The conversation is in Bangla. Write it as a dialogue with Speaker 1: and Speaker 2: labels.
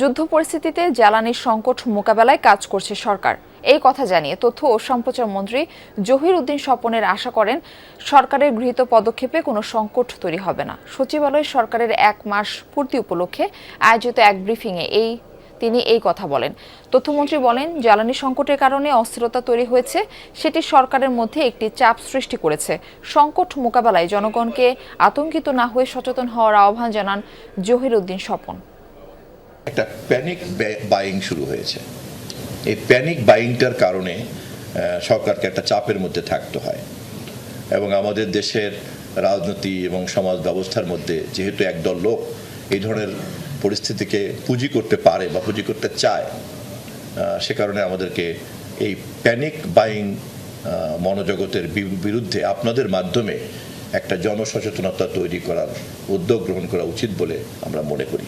Speaker 1: যুদ্ধ পরিস্থিতিতে জ্বালানির সংকট মোকাবেলায় কাজ করছে সরকার। এই কথা জানিয়ে তথ্য ও সম্প্রচার মন্ত্রী জহির উদ্দিন স্বপনের আশা করেন, সরকারের গৃহীত পদক্ষেপে কোনো সংকট তৈরি হবে না। সচিবালয়ে সরকারের 1 মাস পূর্তি উপলক্ষে আয়োজিত এক ব্রিফিংয়ে তিনি এই কথা বলেন। তথ্যমন্ত্রী বলেন, জ্বালানি সংকটের কারণে অস্থিরতা তৈরি হয়েছে, সেটি সরকারের মধ্যে একটি চাপ সৃষ্টি করেছে। সংকট মোকাবেলায় জনগণকে আতঙ্কিত না হয়ে সচেতন হওয়ার আহ্বান জানান জহির উদ্দিন স্বপন।
Speaker 2: একটা প্যানিক বাইং শুরু হয়েছে। এই প্যানিক বাইংটার কারণে সরকারকে একটা চাপের মধ্যে থাকতে হয়, এবং আমাদের দেশের রাজনীতি এবং সমাজ ব্যবস্থার মধ্যে যেহেতু একদল লোক এই ধরনের পরিস্থিতিকে পুঁজি করতে পারে বা পুঁজি করতে চায়, সে কারণে আমাদেরকে এই প্যানিক বাইং মনোজগতের বিরুদ্ধে আপনাদের মাধ্যমে একটা জনসচেতনতা তৈরি করার উদ্যোগ গ্রহণ করা উচিত বলে আমরা মনে করি।